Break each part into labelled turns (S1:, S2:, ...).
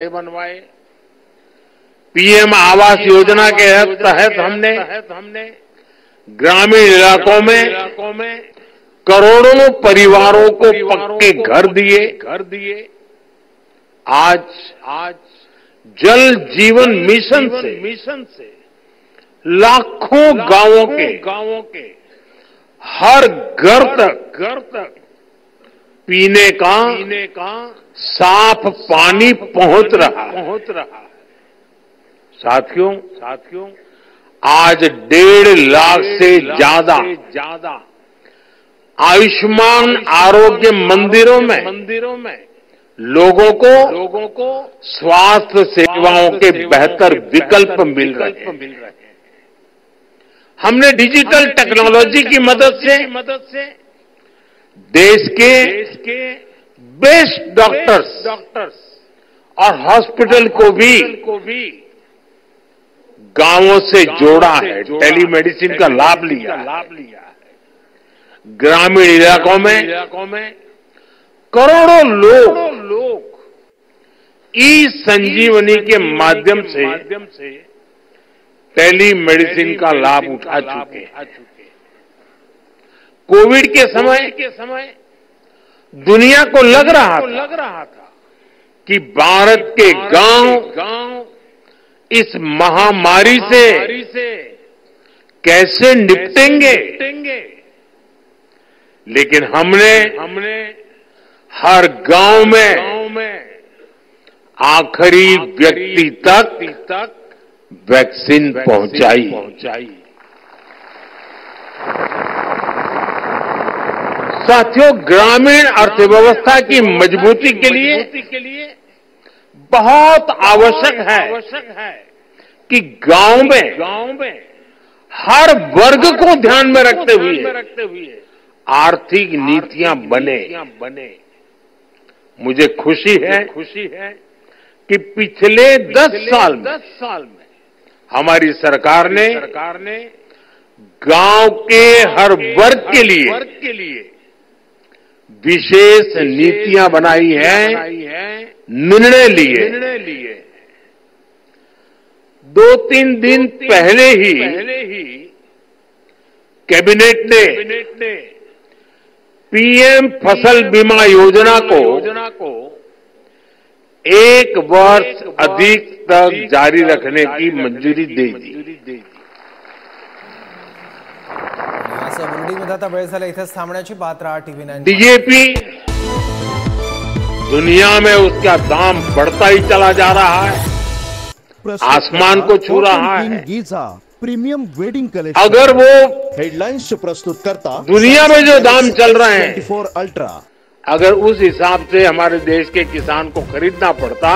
S1: बनवाए। पीएम आवास योजना के तहत हमने ग्रामीण इलाकों में करोड़ों परिवारों को पक्के घर दिए। आज जल जीवन मिशन से लाखों गांवों के हर घर तक पीने का साफ पानी पहुंच रहा है। साथियों, आज 1.5 लाख से ज्यादा आयुष्मान आरोग्य मंदिरों में लोगों को स्वास्थ्य सेवाओं के बेहतर विकल्प मिल रहे हैं। हमने डिजिटल टेक्नोलॉजी की मदद से देश के बेस्ट डॉक्टर्स और हॉस्पिटल को भी गांवों से जोड़ा है, टेलीमेडिसिन का लाभ लिया है। ग्रामीण इलाकों में करोड़ों लोग ई संजीवनी के माध्यम से टेलीमेडिसिन का लाभ उठा चुके हैं। कोविड के समय दुनिया को लग रहा था कि भारत के गांव इस महामारी से कैसे निपटेंगे, लेकिन हमने हर गांव में आखिरी व्यक्ति तक वैक्सीन पहुंचाई। साथियों, ग्रामीण अर्थव्यवस्था की मजबूती के लिए बहुत आवश्यक है कि गांव में हर वर्ग को ध्यान में रखते हुए आर्थिक नीतियां बने। मुझे खुशी है कि पिछले 10 साल में हमारी सरकार ने गांव के हर वर्ग के लिए विशेष नीतियां बनाई है, निर्णय लिए। 2-3 दिन पहले ही कैबिनेट ने पीएम फसल बीमा योजना को 1 वर्ष अधिक तक जारी रखने की मंजूरी दे दी।
S2: बुलेटिनमध्ये आता वेळ झाला, इथेच थांबण्याची बात रहा TV9।
S1: डीजेपी दुनिया में उसका दाम बढ़ता ही चला जा रहा है, आसमान को छू रहा है।
S3: गीजा प्रीमियम वेडिंग कलेक्शन
S1: अगर वो
S3: हेडलाइंस प्रस्तुत करता
S1: दुनिया में जो दाम चल रहे हैं
S3: 24 अल्ट्रा,
S1: अगर उस हिसाब से हमारे देश के किसान को खरीदना पड़ता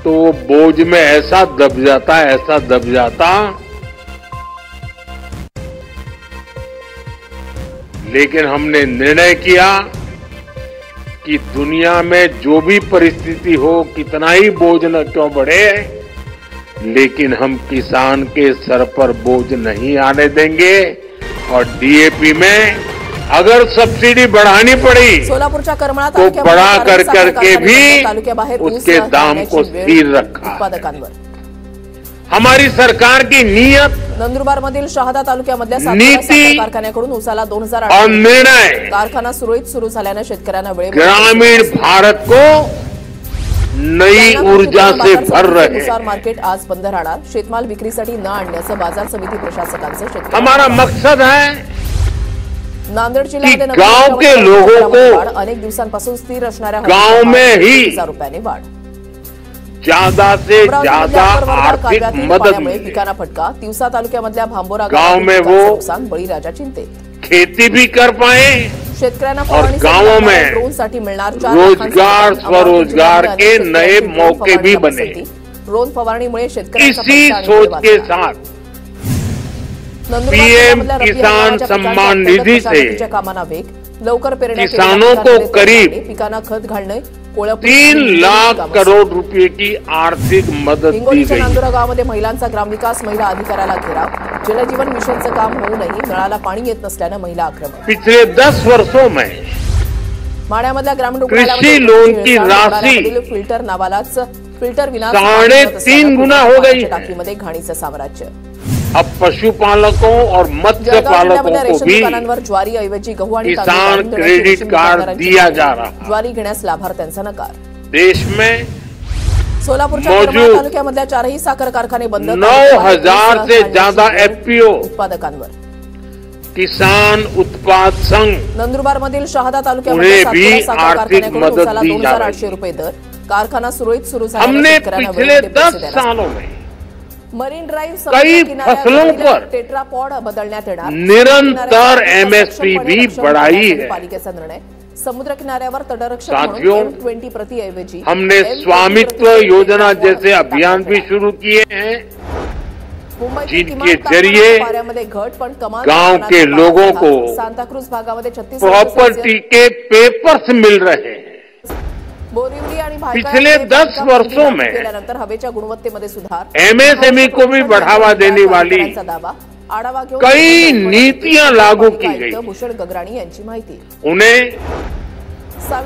S1: तो वो बोझ में ऐसा दब जाता। लेकिन हमने निर्णय किया कि दुनिया में जो भी परिस्थिति हो, कितना ही बोझ न क्यों बढ़े, लेकिन हम किसान के सर पर बोझ नहीं आने देंगे। और डीएपी में अगर सब्सिडी बढ़ानी पड़ी
S4: सोलापूरच्या करमाळा
S1: तो बढ़ा करके भी
S4: तालुक्याबाहेर
S1: उसके दाम को स्थिर रखा। हमारी सरकार की नीयत,
S4: नंदुरबारमधील शहादा तालुक्यामधल्या
S1: नीति
S4: कारखान्याकडून उसाला 2008
S1: और निर्णय
S4: कारखाना सुरळीत सुरू झाल्याने शेतकऱ्यांना वेळेवर
S1: ग्रामीण भारत को नई ऊर्जा से भर रहे।
S4: उसार मार्केट आज बंद राहणार, शेतमाल विक्रीसाठी न आणण्याचं बाजार समिती प्रशासकांचं।
S1: हमारा मकसद है
S4: नांदेड जिल्ह्यामध्ये
S1: गांव के लोगों को
S4: अनेक दिवसांपासून स्थिर असणाऱ्या
S1: गांव में ही
S4: 1000 रुपयांनी वाढ।
S1: ज्यादा से ज्यादा आर्थिक मदद मिले।
S4: पिकांना फटका, तिवसा तालुक्यामधल्या भांबोरा
S1: गांव में वो
S4: नुकसान, बळीराजा चिंतेत।
S1: खेती भी कर पाए
S4: शेतकऱ्यांना
S1: और गांवों में
S4: ड्रोनसाठी मिळणार
S1: रोजगार स्वरोजगार के नए मौके भी बने।
S4: ड्रोन फवारणीमुळे
S1: इसी सोच के साथ पीएम किसान सम्मान निधि से
S4: कामांना वेग, लवकर पेरण्या
S1: किसानों को करीब
S4: पिकांना खत घालणे,
S1: 3 लाख करोड़ रुपए की आर्थिक मदद दी
S4: हिंगोलीच्या
S1: गई।
S4: नांदुरा गावामध्ये महिलांचा ग्रामविकास महिला अधिकाऱ्याला घेराव, जलजीवन मिशनचं काम होऊनही नळाला पाणी येत नसल्यानं महिला आक्रमक।
S1: पिछले 10 वर्षों में
S4: माढ्यामधल्या ग्रामीण
S1: कृषि लोन की राशि
S4: फिल्टर नावालाच फिल्टर विना
S1: 3.5 गुना हो गई है।
S4: टाकीमध्ये घाणीचं साम्राज्य।
S1: अब पशुपालकों और मत्स्य पालकों को भी
S4: दुकानांवर ज्वारी ऐवजी गहू आणि
S1: किसान क्रेडिट कार्ड दिया जा रहा है।
S4: ज्वारी घेण्यास लाभार्थ्यांचा नकार।
S1: देश में
S4: सोलापूरच्या करमाळा तालुक्यामधल्या 4ही साखर कारखाने बंद।
S1: 9,000 से ज्यादा एफपीओ
S4: उत्पादकांवर।
S1: किसान उत्पाद संघ
S4: नंदुरबारमधील शहादा तालुक्यामध्ये
S1: भी आर्थिक मदद दी जा रही है।
S4: 2,800 रुपये दर। कारखाना सुरळीत सुरू झाल्याने
S1: हमने
S4: शेतकऱ्यांना
S1: पिछले
S4: वेळेत
S1: 10
S4: पैसे
S1: सालों में
S4: मरीन ड्राइव
S1: कई फसलों पर
S4: टेट्रापॉड बदलण्यात येणार।
S1: निरंतर एमएसपी भी बढ़ाई है।
S4: पालिकेचा निर्णय। समुद्र किनाऱ्यावर तटरक्षक
S1: साथियों,
S4: म्हणून M20 प्रति ऐवजी
S1: हमने स्वामित्व योजना जैसे अभियान भी शुरू किए हैं, जिनके जरिए गांव के लोगों को
S4: सांताक्रूज भागामध्ये 36
S1: प्रॉपर्टी के पेपर्स मिल रहे हैं।
S4: बोरिवली आणि
S1: पिछले 10 वर्षों में
S4: केल्यानंतर हवेच्या गुणवत्तेमध्ये सुधार।
S1: एमएसएमई को भी बढ़ावा देने वाली
S4: दावा आढावा घेऊन
S1: कई नीतियां लागू की गई।
S4: भूषण गगराणी यांची माहिती।
S1: उन्हें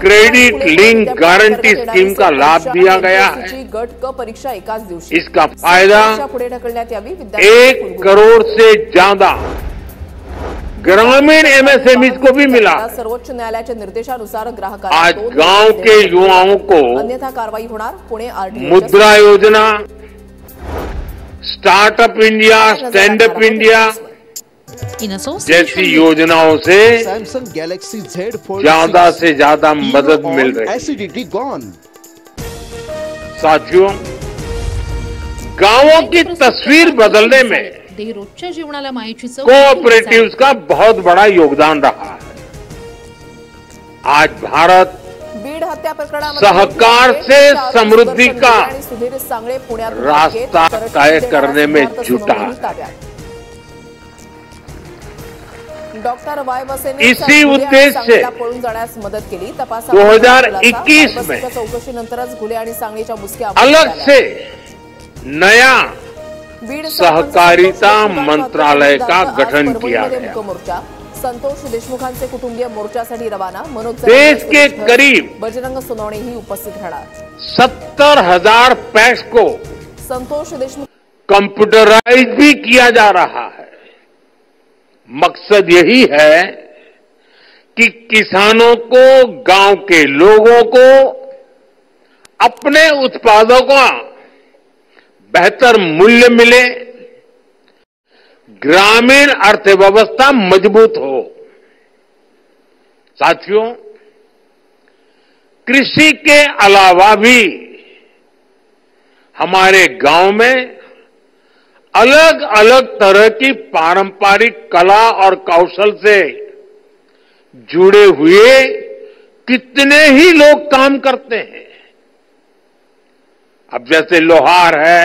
S1: क्रेडिट लिंक गारंटी स्कीम का लाभ दिया गया है।
S4: गट क परीक्षा एकाच दिवशी।
S1: इसका फायदा
S4: पुढे ढकलण्यात यावी।
S1: 1 करोड़ से ज्यादा ग्रामीण एमएसएमई को भी मिला।
S4: सर्वोच्च न्यायालयाच्या निर्देशानुसार ग्राहकांना
S1: आज गांव के युवाओं को
S4: अन्यथा कारवाई होणार। पुणे आरटीओ
S1: मुद्रा योजना, startup India, stand up India जैसी योजनाओं से
S3: सैमसंग गैलेक्सी Z Fold
S1: ज्यादा से ज्यादा मदद मिल रही है।
S3: Acidity gone.
S1: साथियों, गांवों की तस्वीर बदलने में
S5: रोजच्या जीवनाला मायेची चव
S1: कोऑपरेटिव्स का बहुत बड़ा योगदान रहा है। आज भारत
S4: बीड हत्या प्रकरणामध्ये
S1: सहकार से समृद्धि का
S4: सुधीर सांगळे पुण्यात
S1: रास्ता तय करने में जुटा है।
S4: डॉक्टर वाय वसेने
S1: इसी उद्देश्य से
S4: पळून जाण्यास मदत केली। तपास
S1: 2021 में
S4: चौकशीनंतरच घुले आणि सांगलीच्या मुसक्या
S1: अलग से नया सहकारिता मंत्रालय का गठन किया गया।
S4: मोर्चा संतोष देशमुखांचे कुटुंबीय मोर्चासाठी रवाना। मनोज
S1: देश के करीब
S4: बजरंग सोनवणे ही उपस्थित राहणार।
S1: 70,000 पैक्स को
S4: संतोष देशमुख
S1: कंप्यूटराइज भी किया जा रहा है। मकसद यही है कि किसानों को, गांव के लोगों को अपने उत्पादों का बेहतर मूल्य मिले, ग्रामीण अर्थव्यवस्था मजबूत हो। साथियों, कृषि के अलावा भी हमारे गांव में अलग अलग तरह की पारंपरिक कला और कौशल से जुड़े हुए कितने ही लोग काम करते हैं। अब जैसे लोहार है,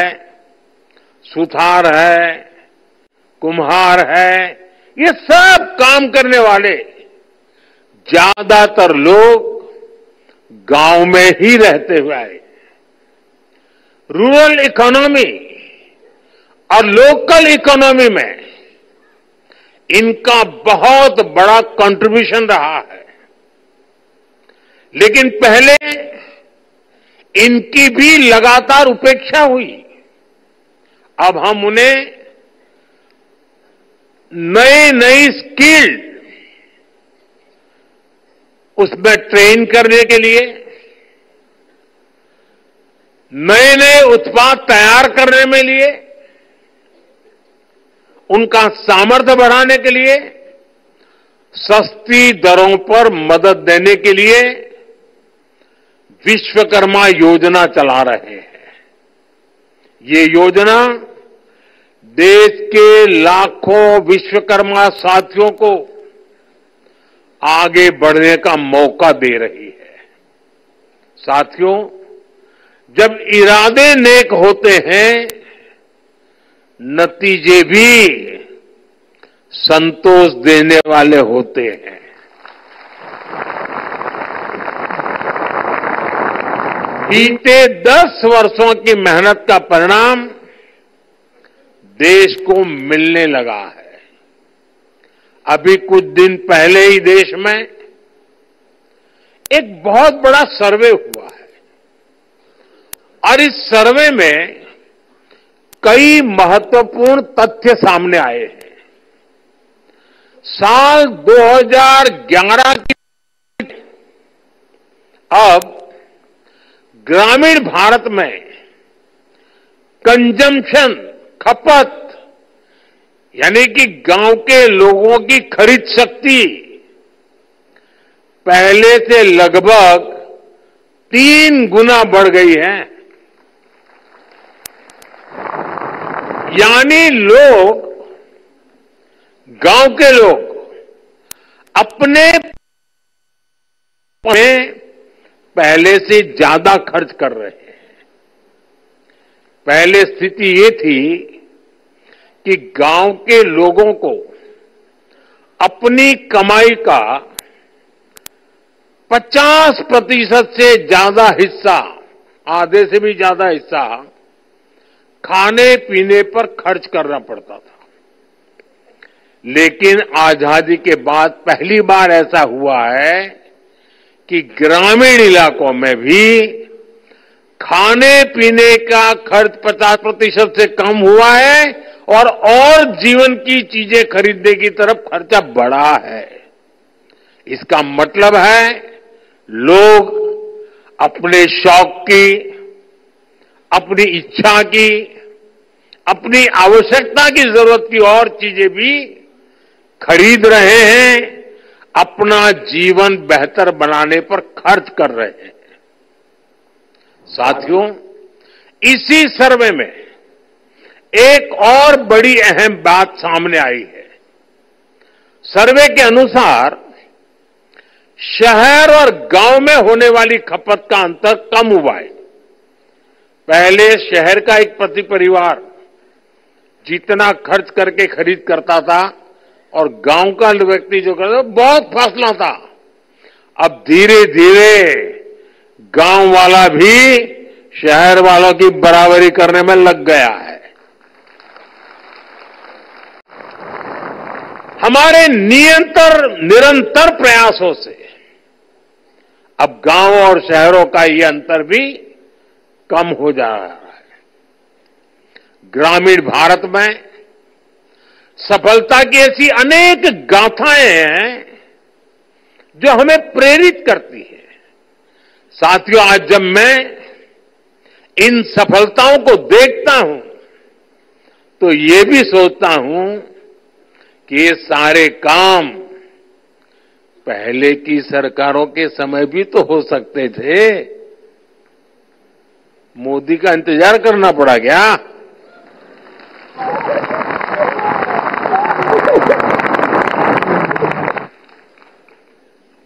S1: सुथार है, कुम्हार है, ये सब काम करने वाले ज्यादातर लोग गांव में ही रहते हुए आए। रूरल इकोनॉमी और लोकल इकोनॉमी में इनका बहुत बड़ा कंट्रीब्यूशन रहा है। लेकिन पहले इनकी भी लगातार उपेक्षा हुई। अब हम उन्हें नई स्किल उसमें ट्रेन करने के लिए, नए उत्पाद तैयार करने में लिए, उनका सामर्थ्य बढ़ाने के लिए, सस्ती दरों पर मदद देने के लिए विश्वकर्मा योजना चला रहे हैं। ये योजना देश के लाखों विश्वकर्मा साथियों को आगे बढ़ने का मौका दे रही है। साथियों, जब इरादे नेक होते हैं, नतीजे भी संतोष देने वाले होते हैं। बीते 10 वर्षों की मेहनत का परिणाम देश को मिलने लगा है। अभी कुछ दिन पहले ही देश में एक बहुत बड़ा सर्वे हुआ है और इस सर्वे में कई महत्वपूर्ण तथ्य सामने आए हैं। साल 2011 की अब ग्रामीण भारत में कंजम्पशन, खपत, यानी कि गांव के लोगों की खरीद शक्ति पहले से लगभग 3 गुना बढ़ गई है। यानी लोग, गांव के लोग अपने में पहले से ज्यादा खर्च कर रहे हैं। पहले स्थिति ये थी कि गांव के लोगों को अपनी कमाई का 50% से ज्यादा हिस्सा, आधे से भी ज्यादा हिस्सा खाने पीने पर खर्च करना पड़ता था। लेकिन आजादी के बाद पहली बार ऐसा हुआ है कि ग्रामीण इलाकों में भी खाने पीने का खर्च 50% से कम हुआ है और जीवन की चीजें खरीदने की तरफ खर्चा बढ़ा है। इसका मतलब है लोग अपने शौक की, अपनी इच्छा की, अपनी आवश्यकता की जरूरत की और चीजें भी खरीद रहे हैं, अपना जीवन बेहतर बनाने पर खर्च कर रहे हैं। साथियों, इसी सर्वे में एक और बड़ी अहम बात सामने आई है। सर्वे के अनुसार शहर और गांव में होने वाली खपत का अंतर कम हुआ है। पहले शहर का एक प्रति परिवार जितना खर्च करके खरीद करता था और गांव का व्यक्ति जो करता था, बहुत फासला था। अब धीरे धीरे गांव वाला भी शहर वालों की बराबरी करने में लग गया है। हमारे निरंतर प्रयासों से अब गांव और शहरों का ये अंतर भी कम हो जा रहा है। ग्रामीण भारत में सफलता की ऐसी अनेक गाथाएं हैं जो हमें प्रेरित करती है। साथियों, आज जब मैं इन सफलताओं को देखता हूं तो ये भी सोचता हूं कि ये सारे काम पहले की सरकारों के समय भी तो हो सकते थे। मोदी का इंतजार करना पड़ा क्या?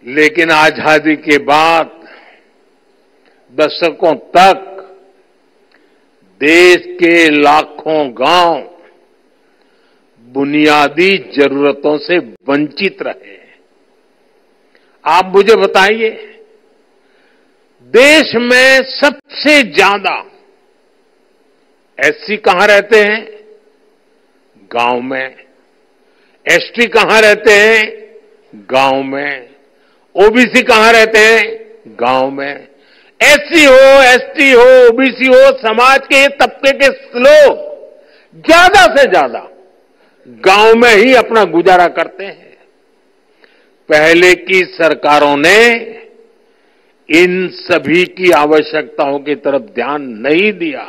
S1: लेकिन आजादी के बाद दशकों तक देश के लाखों गांव बुनियादी जरूरतों से वंचित रहे। आप मुझे बताइए, देश में सबसे ज्यादा एससी कहां रहते हैं? गांव में। एसटी कहां रहते हैं? गांव में। ओबीसी कहां रहते हैं? गांव में। एससी हो, एसटी हो, ओबीसी हो, समाज के तबके के लोग ज्यादा से ज्यादा गांव में ही अपना गुजारा करते हैं। पहले की सरकारों ने इन सभी की आवश्यकताओं की तरफ ध्यान नहीं दिया।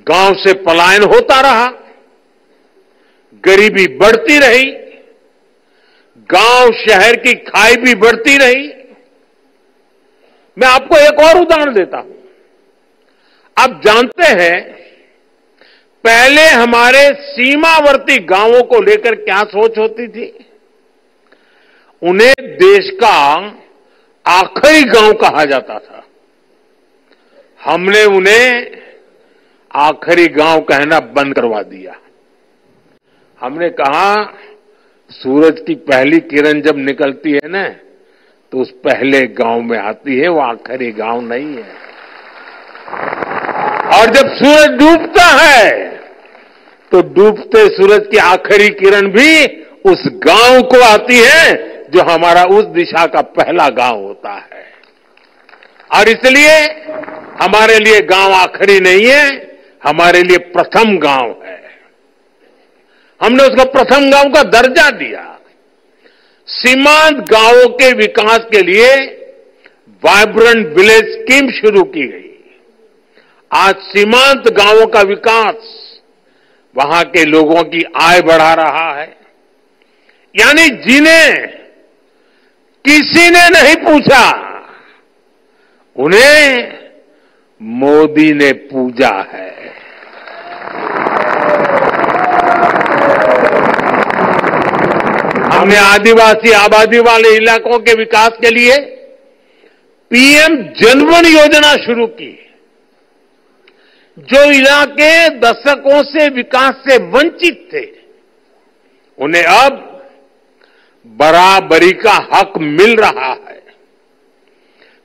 S1: गांव से पलायन होता रहा, गरीबी बढ़ती रही, गांव शहर की खाई भी बढ़ती रही। मैं आपको एक और उदाहरण देता हूं। आप जानते हैं, पहले हमारे सीमावर्ती गांवों को लेकर क्या सोच होती थी? उन्हें देश का आखिरी गांव कहा जाता था। हमने उन्हें आखिरी गांव कहना बंद करवा दिया। हमने कहा, सूरज की पहली किरण जब निकलती है ना, तो उस पहले गांव में आती है, वो आखिरी गांव नहीं है। और जब सूरज डूबता है तो डूबते सूरज की आखिरी किरण भी उस गांव को आती है जो हमारा उस दिशा का पहला गांव होता है। और इसलिए हमारे लिए गांव आखिरी नहीं है, हमारे लिए प्रथम गांव है। हमने उसको प्रथम गांव का दर्जा दिया। सीमांत गांवों के विकास के लिए वाइब्रेंट विलेज स्कीम शुरू की गई। आज सीमांत गांवों का विकास वहां के लोगों की आय बढ़ा रहा है। यानी जिन्हें किसी ने नहीं पूछा, उन्हें मोदी ने पूजा है। हमने आदिवासी आबादी वाले इलाकों के विकास के लिए पीएम जनवन योजना शुरू की। जो इलाके दशकों से विकास से वंचित थे, उन्हें अब बराबरी का हक मिल रहा है।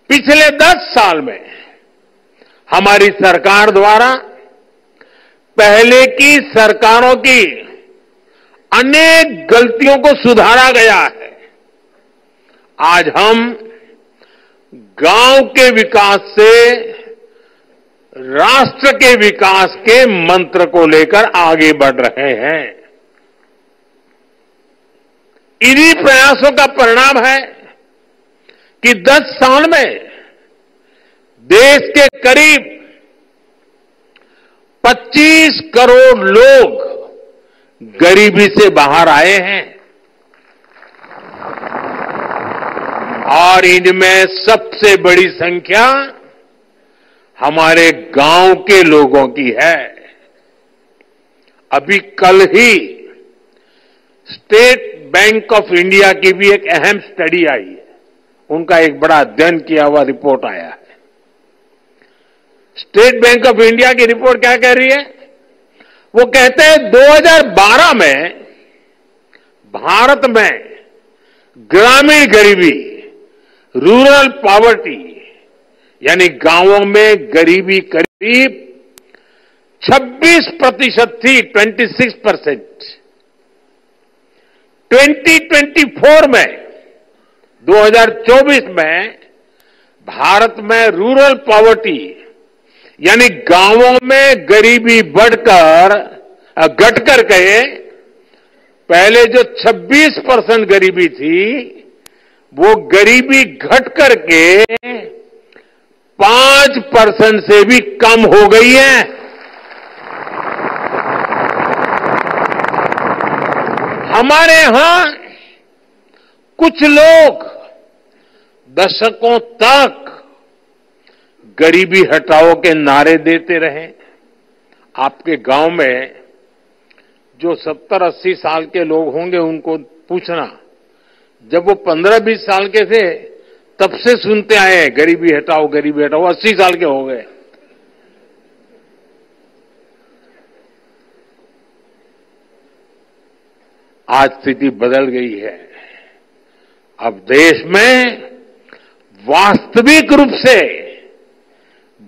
S1: पिछले 10 साल में हमारी सरकार द्वारा पहले की सरकारों की अनेक गलतियों को सुधारा गया है। आज हम गांव के विकास से राष्ट्र के विकास के मंत्र को लेकर आगे बढ़ रहे हैं। इन्हीं प्रयासों का परिणाम है कि 10 साल में देश के करीब 25 करोड़ लोग गरीबी से बाहर आए हैं और इनमें सबसे बड़ी संख्या हमारे गांव के लोगों की है। अभी कल ही स्टेट बैंक ऑफ इंडिया की भी एक अहम स्टडी आई है। उनका एक बड़ा अध्ययन किया हुआ रिपोर्ट आया है। स्टेट बैंक ऑफ इंडिया की रिपोर्ट क्या कह रही है? वो कहते हैं 2012 में भारत में ग्रामीण गरीबी, रूरल पॉवर्टी, यानी गांवों में गरीबी करीब 26% थी, 26%। 2024 में 2024 में भारत में रूरल पॉवर्टी यानी गांवों में गरीबी बढ़कर घटकर के पहले जो 26% गरीबी थी, वो गरीबी घटकर के 5% से भी कम हो गई है। हमारे यहां कुछ लोग दशकों तक गरीबी हटाओ के नारे देते रहे। आपके गांव में जो 70-80 साल के लोग होंगे, उनको पूछना, जब वो 15-20 साल के थे तब से सुनते आए हैं गरीबी हटाओ, गरीबी हटाओ। 80 साल के हो गए। आज स्थिति बदल गई है। अब देश में वास्तविक रूप से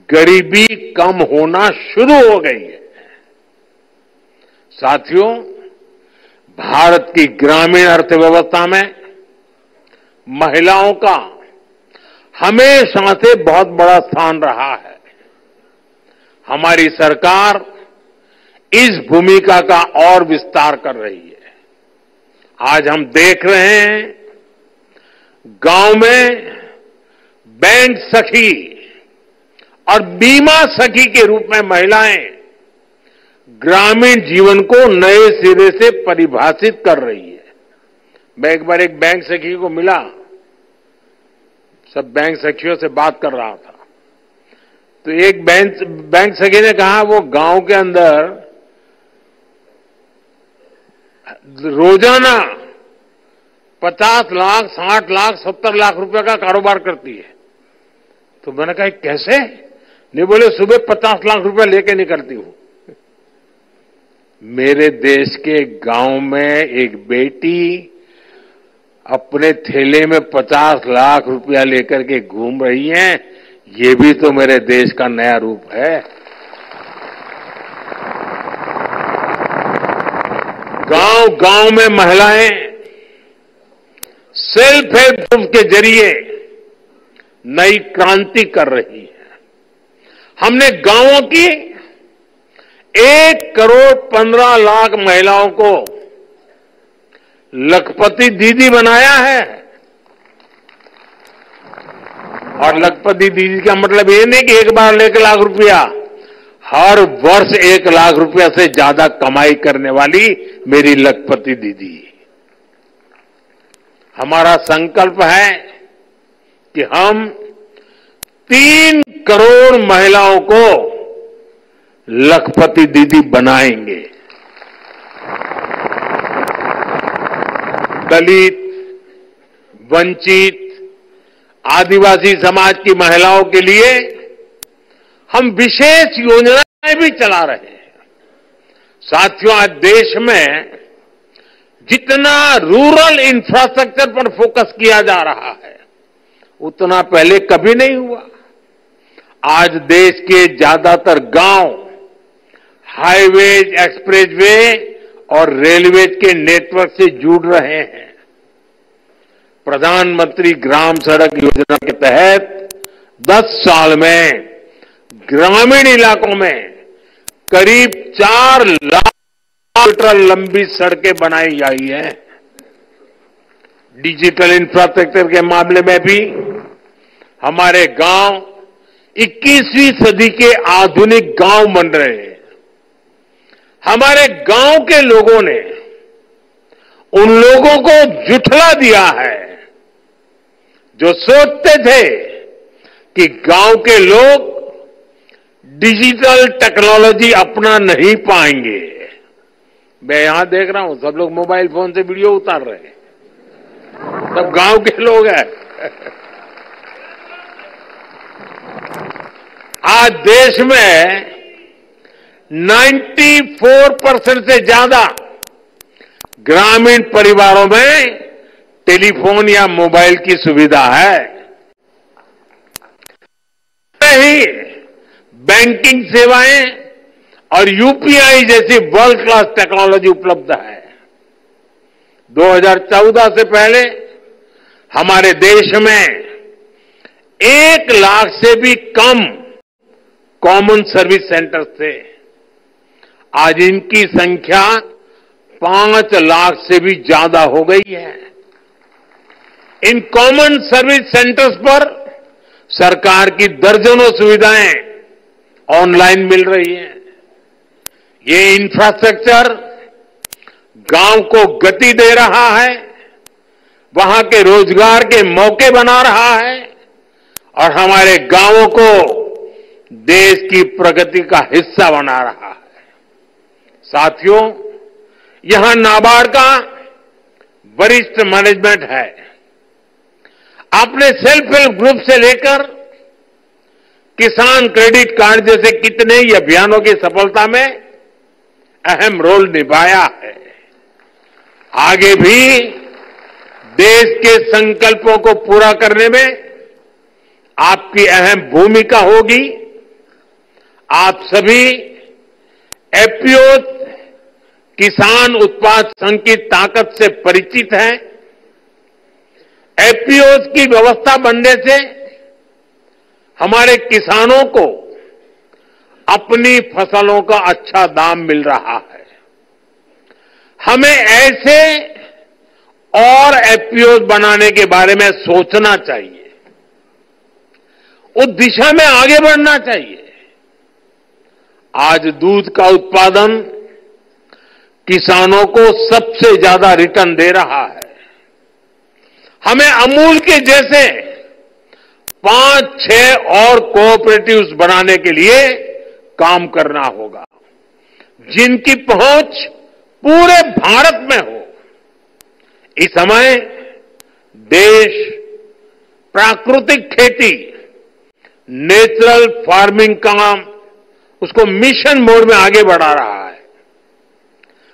S1: गरीबी कम होना शुरू हो गई है। साथियों, भारत की ग्रामीण अर्थव्यवस्था में महिलाओं का हमेशा से बहुत बड़ा स्थान रहा है। हमारी सरकार इस भूमिका का और विस्तार कर रही है। आज हम देख रहे हैं गांव में बैंक सखी और बीमा सखी के रूप में महिलाएं ग्रामीण जीवन को नए सिरे से परिभाषित कर रही है। मैं एक बार एक बैंक सखी को मिला, सब बैंक सखियों से बात कर रहा था, तो एक बैंक सखी ने कहा वो गांव के अंदर रोजाना 50 लाख, 60 लाख, 70 लाख रुपए का कारोबार करती है। तो मैंने कहा कैसे? नहीं, बोले सुबह 50 लाख रुपए लेके निकलती हूं। मेरे देश के गांव में एक बेटी अपने थैले में 50 लाख रुपया लेकर के घूम रही है। ये भी तो मेरे देश का नया रूप है। गांव गांव में महिलाएं सेल्फ हेल्प ग्रुप के जरिए नई क्रांति कर रही है। हमने गांवों की 1,15,00,000 महिलाओं को लखपति दीदी बनाया है। और लखपति दीदी का मतलब ये नहीं कि एक बार 1,00,000 रुपया, हर वर्ष 1,00,000 रुपया से ज्यादा कमाई करने वाली मेरी लखपति दीदी। हमारा संकल्प है कि हम 3 करोड़ महिलाओं को लखपति दीदी बनाएंगे। दलित, वंचित, आदिवासी समाज की महिलाओं के लिए हम विशेष योजनाएं भी चला रहे हैं। साथियों, आज देश में जितना रूरल इंफ्रास्ट्रक्चर पर फोकस किया जा रहा है, उतना पहले कभी नहीं हुआ। आज देश के ज्यादातर गांव हाईवेज, एक्सप्रेसवे और रेलवेज के नेटवर्क से जुड़ रहे हैं। प्रधानमंत्री ग्राम सड़क योजना के तहत 10 साल में ग्रामीण इलाकों में करीब 4 लाख किलोमीटर लंबी सड़कें बनाई गई हैं। डिजिटल इंफ्रास्ट्रक्चर के मामले में भी हमारे गांव 21वीं सदी के आधुनिक गांव बन रहे हैं। हमारे गांव के लोगों ने उन लोगों को जुठला दिया है जो सोचते थे कि गांव के लोग डिजिटल टेक्नोलॉजी अपना नहीं पाएंगे। मैं यहां देख रहा हूं सब लोग मोबाइल फोन से वीडियो उतार रहे हैं, सब गांव के लोग हैं। आज देश में 94% से ज्यादा ग्रामीण परिवारों में टेलीफोन या मोबाइल की सुविधा है। ही बैंकिंग सेवाएं और यूपीआई जैसी वर्ल्ड क्लास टेक्नोलॉजी उपलब्ध है। 2014 से पहले हमारे देश में 1 लाख से भी कम कॉमन सर्विस सेंटर्स थे। आज इनकी संख्या 5 लाख से भी ज्यादा हो गई है। इन कॉमन सर्विस सेंटर्स पर सरकार की दर्जनों सुविधाएं ऑनलाइन मिल रही हैं। ये इंफ्रास्ट्रक्चर गांव को गति दे रहा है, वहां के रोजगार के मौके बना रहा है और हमारे गांवों को देश की प्रगति का हिस्सा बना रहा है। साथियों, यहां नाबार्ड का वरिष्ठ मैनेजमेंट है। आपने सेल्फ हेल्प ग्रुप से लेकर किसान क्रेडिट कार्ड जैसे कितने ही अभियानों की सफलता में अहम रोल निभाया है। आगे भी देश के संकल्पों को पूरा करने में आपकी अहम भूमिका होगी। आप सभी एपीओज किसान उत्पाद संघ की ताकत से परिचित हैं। एपीओज की व्यवस्था बनने से हमारे किसानों को अपनी फसलों का अच्छा दाम मिल रहा है। हमें ऐसे और एपीओज बनाने के बारे में सोचना चाहिए, उस दिशा में आगे बढ़ना चाहिए। आज दूध का उत्पादन किसानों को सबसे ज्यादा रिटर्न दे रहा है। हमें अमूल के जैसे 5-6 और कोऑपरेटिव्स बनाने के लिए काम करना होगा, जिनकी पहुंच पूरे भारत में हो। इस समय देश प्राकृतिक खेती, नेचुरल फार्मिंग का उसको मिशन मोड में आगे बढ़ा रहा है।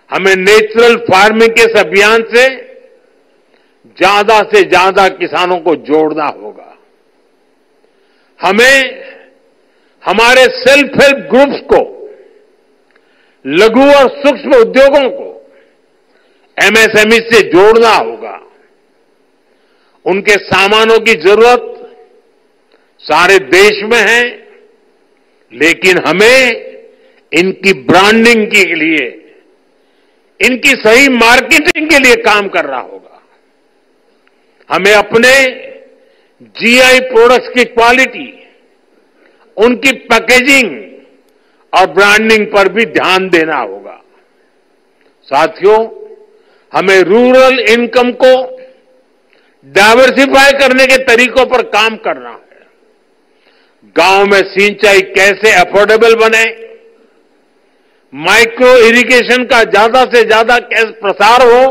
S1: हमें नेचुरल फार्मिंग के इस अभियान से ज्यादा किसानों को जोड़ना होगा। हमें हमारे सेल्फ हेल्प ग्रुप्स को, लघु और सूक्ष्म उद्योगों को एमएसएमई से जोड़ना होगा। उनके सामानों की जरूरत सारे देश में है, लेकिन हमें इनकी ब्रांडिंग के लिए, इनकी सही मार्केटिंग के लिए काम करना होगा। हमें अपने जीआई प्रोडक्ट्स की क्वालिटी, उनकी पैकेजिंग और ब्रांडिंग पर भी ध्यान देना होगा। साथियों, हमें रूरल इनकम को डाइवर्सिफाई करने के तरीकों पर काम करना है। गांव में सिंचाई कैसे अफोर्डेबल बने, माइक्रो इरिगेशन का ज्यादा से ज्यादा कैसे प्रसार हो,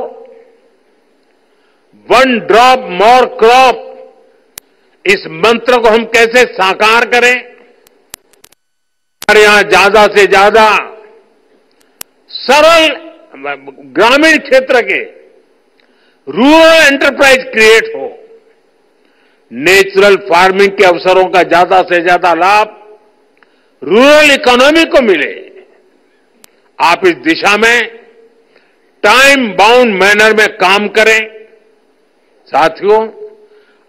S1: वन ड्रॉप मोर क्रॉप, इस मंत्र को हम कैसे साकार करें। हमारे यहां ज्यादा से ज्यादा सरल ग्रामीण क्षेत्र के रूरल एंटरप्राइज क्रिएट हो, नेचुरल फार्मिंग के अवसरों का ज्यादा से ज्यादा लाभ रूरल इकोनॉमी को मिले। आप इस दिशा में टाइम बाउंड मैनर में काम करें। साथियों,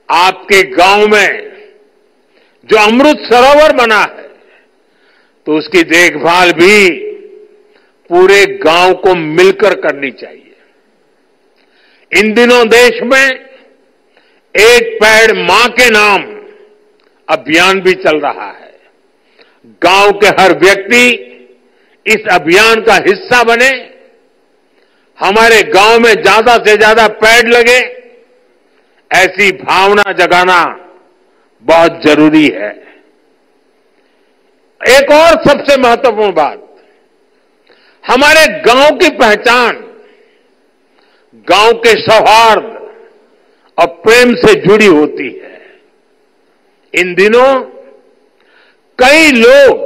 S1: आपके गांव में जो अमृत सरोवर बना है, तो उसकी देखभाल भी पूरे गांव को मिलकर करनी चाहिए। इन दिनों देश में एक पेड़ मां के नाम अभियान भी चल रहा है। गांव के हर व्यक्ति इस अभियान का हिस्सा बने, हमारे गांव में ज्यादा से ज्यादा पेड़ लगे, ऐसी भावना जगाना बहुत जरूरी है। एक और सबसे महत्वपूर्ण बात, हमारे गांव की पहचान गांव के सौहार्द और प्रेम से जुड़ी होती है। इन दिनों कई लोग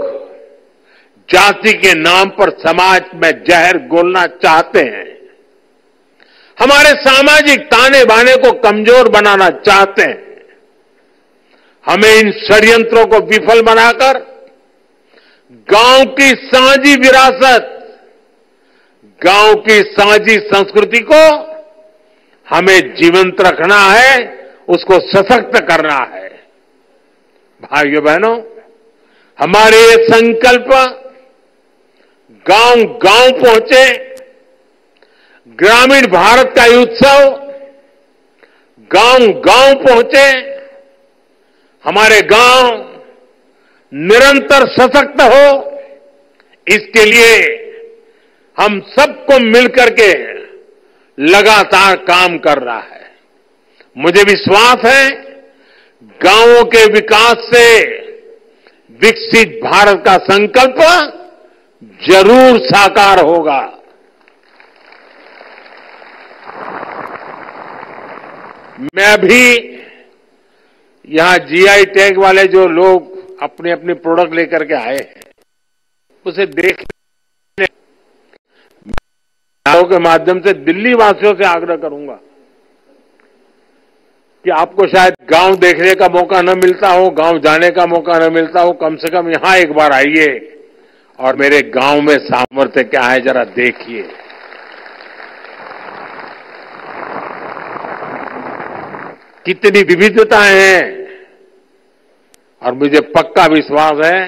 S1: जाति के नाम पर समाज में जहर घोलना चाहते हैं, हमारे सामाजिक ताने बाने को कमजोर बनाना चाहते हैं। हमें इन षड्यंत्रों को विफल बनाकर गांव की साझी विरासत, गांव की साझी संस्कृति को हमें जीवंत रखना है, उसको सशक्त करना है। भाइयों बहनों, हमारे ये संकल्प गांव गांव पहुंचे, ग्रामीण भारत का ये उत्सव गांव गांव पहुंचे, हमारे गांव निरंतर सशक्त हो, इसके लिए हम सबको मिलकर के लगातार काम कर रहा है। मुझे विश्वास है गांवों के विकास से विकसित भारत का संकल्प जरूर साकार होगा। मैं अभी यहां जीआई टैग वाले जो लोग अपने अपने प्रोडक्ट लेकर के आए हैं, उसे देखने के माध्यम से दिल्ली वासियों से आग्रह करूंगा कि आपको शायद गांव देखने का मौका न मिलता हो, गांव जाने का मौका न मिलता हो, कम से कम यहां एक बार आइए और मेरे गांव में सामर्थ्य क्या है जरा देखिए। कितनी विविधताएं हैं, और मुझे पक्का विश्वास है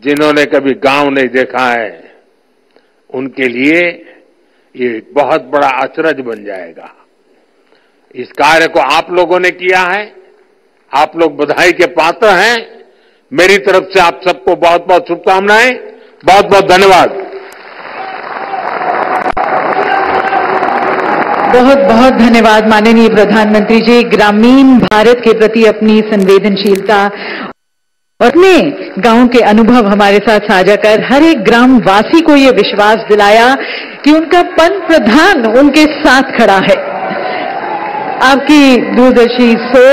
S1: जिन्होंने कभी गांव नहीं देखा है उनके लिए ये बहुत बड़ा अचरज बन जाएगा। इस कार्य को आप लोगों ने किया है, आप लोग बधाई के पात्र हैं। मेरी तरफ से आप सबको बहुत बहुत शुभकामनाएं, बहुत बहुत धन्यवाद।
S6: बहुत बहुत धन्यवाद माननीय प्रधानमंत्री जी। ग्रामीण भारत के प्रति अपनी संवेदनशीलता और अपने गांव के अनुभव हमारे साथ साझा कर हर एक ग्रामवासी को ये विश्वास दिलाया कि उनका पंत प्रधान उनके साथ खड़ा है। आपकी दूरदर्शी सोच